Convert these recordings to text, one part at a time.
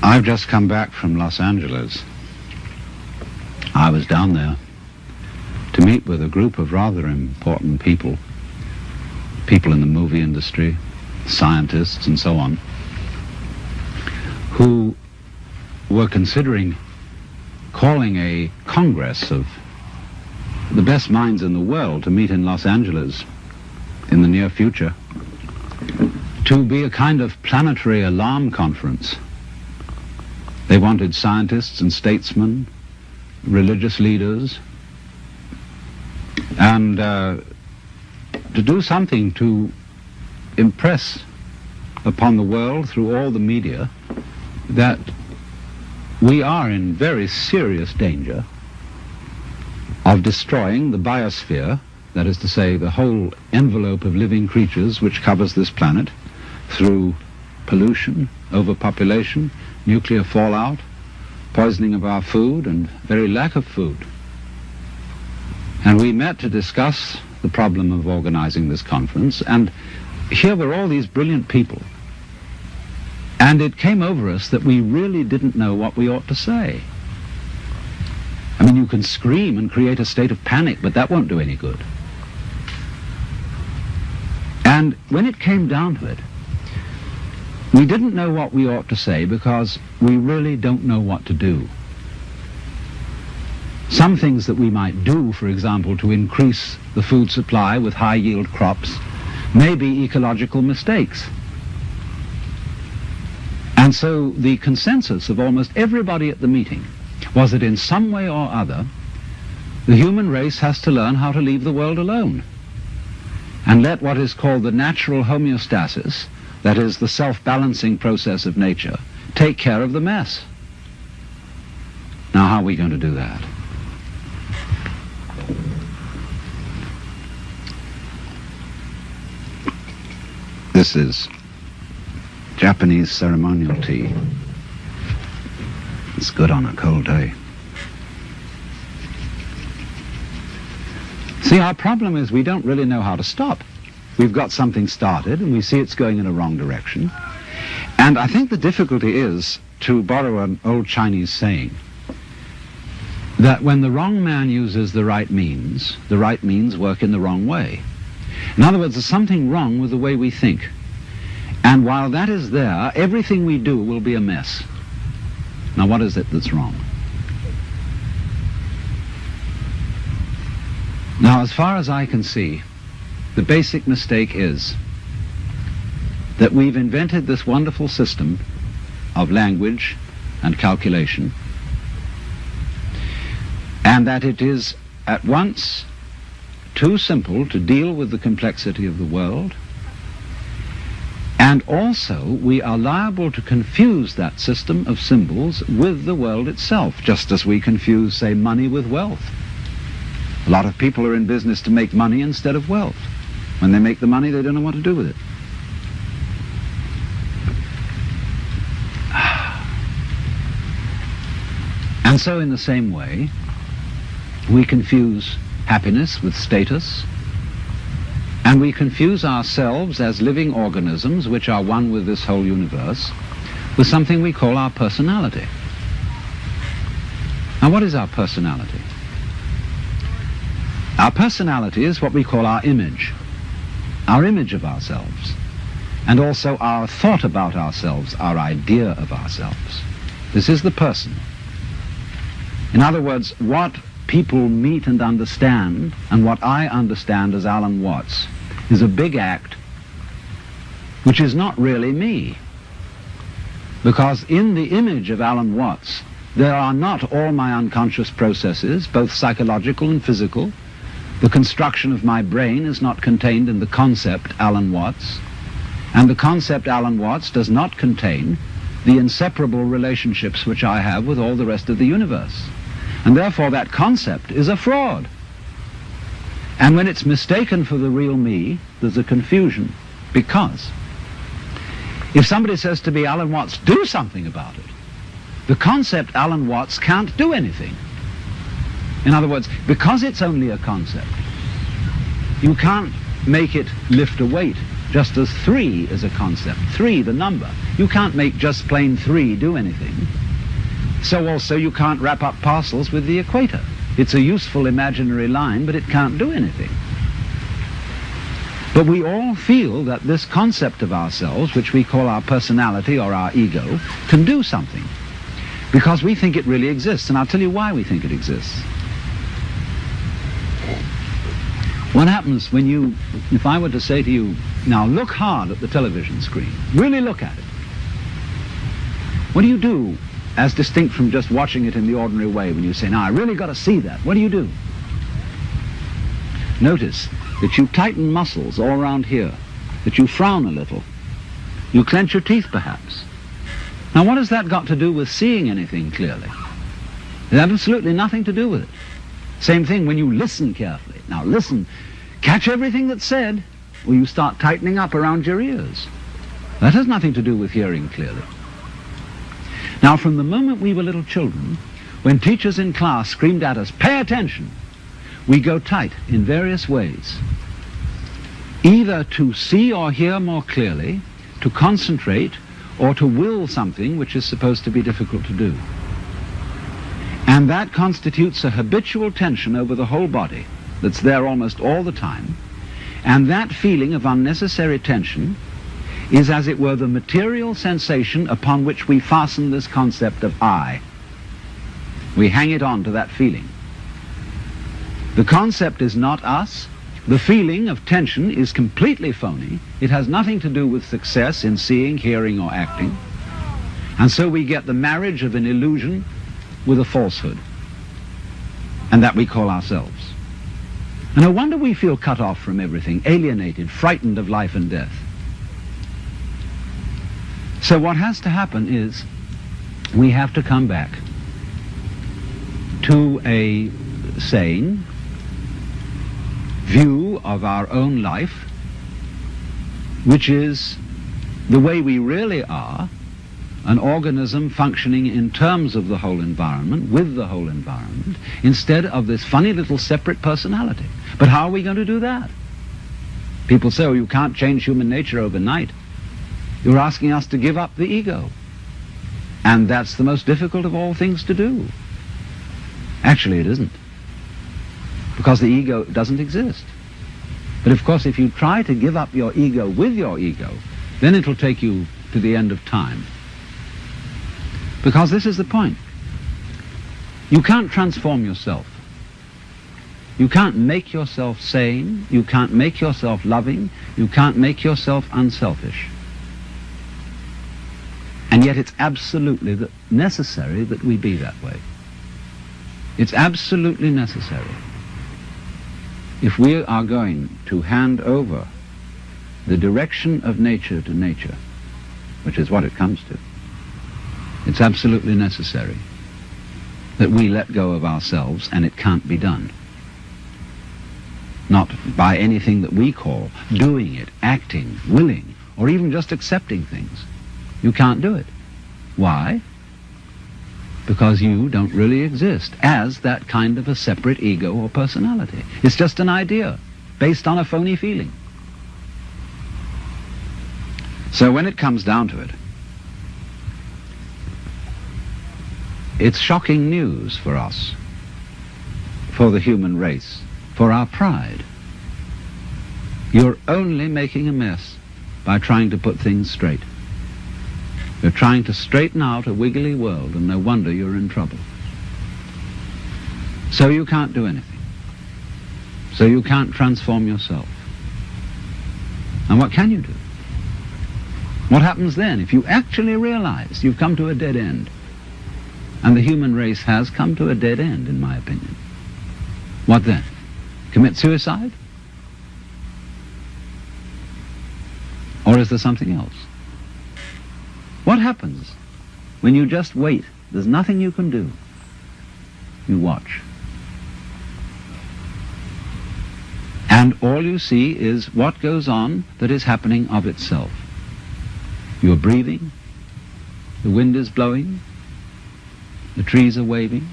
I've just come back from Los Angeles. I was down there to meet with a group of rather important people in the movie industry, scientists and so on, who were considering calling a congress of the best minds in the world to meet in Los Angeles in the near future, to be a kind of planetary alarm conference. They wanted scientists and statesmen, religious leaders, and to do something to impress upon the world through all the media that we are in very serious danger of destroying the biosphere, that is to say, the whole envelope of living creatures which covers this planet, through pollution, overpopulation, nuclear fallout, poisoning of our food, and very lack of food. And we met to discuss the problem of organizing this conference, and here were all these brilliant people. And it came over us that we really didn't know what we ought to say. I mean, you can scream and create a state of panic, but that won't do any good. And when it came down to it, we didn't know what we ought to say because we really don't know what to do. Some things that we might do, for example, to increase the food supply with high-yield crops, may be ecological mistakes. And so the consensus of almost everybody at the meeting was that in some way or other, the human race has to learn how to leave the world alone and let what is called the natural homeostasis, that is the self-balancing process of nature, take care of the mess. Now, how are we going to do that? This is Japanese ceremonial tea. It's good on a cold day. See, our problem is we don't really know how to stop. We've got something started and we see it's going in a wrong direction. And I think the difficulty is, to borrow an old Chinese saying, that when the wrong man uses the right means work in the wrong way. In other words, there's something wrong with the way we think. And while that is there, everything we do will be a mess. Now, what is it that's wrong? Now, as far as I can see, the basic mistake is that we've invented this wonderful system of language and calculation, and that it is at once too simple to deal with the complexity of the world, and also we are liable to confuse that system of symbols with the world itself, just as we confuse, say, money with wealth. A lot of people are in business to make money instead of wealth. When they make the money, they don't know what to do with it. And so in the same way, we confuse happiness with status, and we confuse ourselves as living organisms which are one with this whole universe with something we call our personality. Now, what is our personality? Our personality is what we call our image of ourselves, and also our thought about ourselves, our idea of ourselves. This is the person. In other words, what people meet and understand, and what I understand as Alan Watts, is a big act which is not really me. Because in the image of Alan Watts, there are not all my unconscious processes, both psychological and physical. The construction of my brain is not contained in the concept Alan Watts, and the concept Alan Watts does not contain the inseparable relationships which I have with all the rest of the universe. And therefore that concept is a fraud. And when it's mistaken for the real me, there's a confusion. Because if somebody says to me, Alan Watts, do something about it, the concept Alan Watts can't do anything. In other words, because it's only a concept, you can't make it lift a weight just as 3 is a concept. 3, the number. You can't make just plain 3 do anything. So also you can't wrap up parcels with the equator. It's a useful imaginary line, but it can't do anything. But we all feel that this concept of ourselves, which we call our personality or our ego, can do something. Because we think it really exists, and I'll tell you why we think it exists. What happens when you, if I were to say to you, now look hard at the television screen, really look at it. What do you do as distinct from just watching it in the ordinary way when you say, now I really got to see that? What do? Notice that you tighten muscles all around here, that you frown a little, you clench your teeth perhaps. Now what has that got to do with seeing anything clearly? It has absolutely nothing to do with it. Same thing when you listen carefully. Now listen, catch everything that's said, or you start tightening up around your ears. That has nothing to do with hearing clearly. Now from the moment we were little children, when teachers in class screamed at us, pay attention, we go tight in various ways. Either to see or hear more clearly, to concentrate, or to will something which is supposed to be difficult to do. And that constitutes a habitual tension over the whole body that's there almost all the time. And that feeling of unnecessary tension is, as it were, the material sensation upon which we fasten this concept of I. We hang it on to that feeling. The concept is not us. The feeling of tension is completely phony. It has nothing to do with success in seeing, hearing, or acting. And so we get the marriage of an illusion with a falsehood. And that we call ourselves. And no wonder we feel cut off from everything, alienated, frightened of life and death. So what has to happen is we have to come back to a sane view of our own life, which is the way we really are, an organism functioning in terms of the whole environment, with the whole environment, instead of this funny little separate personality. But how are we going to do that? People say, oh, you can't change human nature overnight. You're asking us to give up the ego. And that's the most difficult of all things to do. Actually, it isn't. Because the ego doesn't exist. But of course, if you try to give up your ego with your ego, then it'll take you to the end of time. Because this is the point. You can't transform yourself. You can't make yourself sane. You can't make yourself loving. You can't make yourself unselfish. And yet it's absolutely necessary that we be that way. It's absolutely necessary. If we are going to hand over the direction of nature to nature, which is what it comes to, it's absolutely necessary that we let go of ourselves, and it can't be done. Not by anything that we call doing it, acting, willing, or even just accepting things. You can't do it. Why? Because you don't really exist as that kind of a separate ego or personality. It's just an idea based on a phony feeling. So when it comes down to it, it's shocking news for us, for the human race, for our pride. You're only making a mess by trying to put things straight. You're trying to straighten out a wiggly world, and no wonder you're in trouble. So you can't do anything. So you can't transform yourself. And what can you do? What happens then if you actually realize you've come to a dead end? And the human race has come to a dead end, in my opinion. What then? Commit suicide? Or is there something else? What happens when you just wait? There's nothing you can do. You watch. And all you see is what goes on that is happening of itself. You're breathing, the wind is blowing, the trees are waving,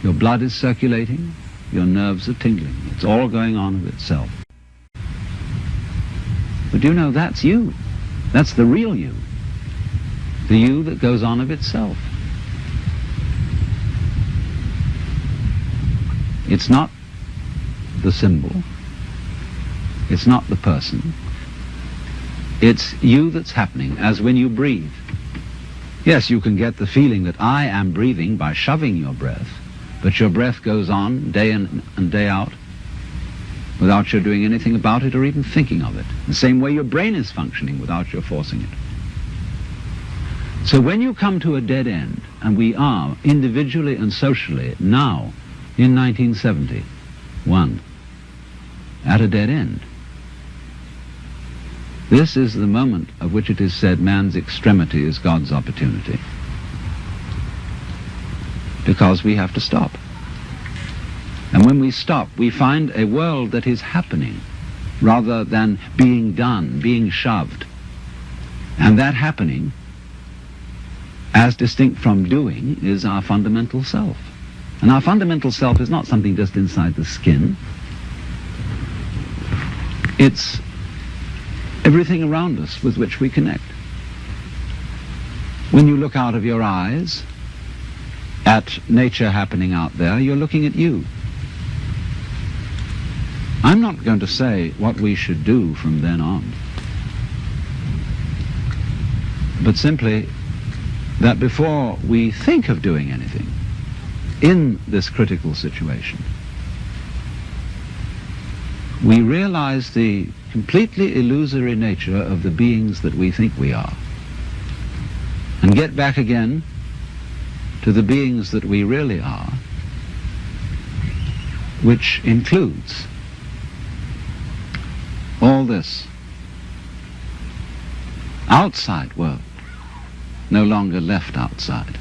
your blood is circulating, your nerves are tingling. It's all going on of itself. But you know, that's you. That's the real you. The you that goes on of itself. It's not the symbol. It's not the person. It's you that's happening, as when you breathe. Yes, you can get the feeling that I am breathing by shoving your breath, but your breath goes on day in and day out without your doing anything about it or even thinking of it. The same way your brain is functioning without your forcing it. So when you come to a dead end, and we are individually and socially now in 1971 at a dead end, this is the moment of which it is said man's extremity is God's opportunity. Because we have to stop. And when we stop, we find a world that is happening rather than being done, being shoved. And that happening, as distinct from doing, is our fundamental self. And our fundamental self is not something just inside the skin. It's everything around us with which we connect. When you look out of your eyes at nature happening out there, you're looking at you. I'm not going to say what we should do from then on, but simply that before we think of doing anything in this critical situation, we realize the completely illusory nature of the beings that we think we are, and get back again to the beings that we really are, which includes all this outside world, no longer left outside.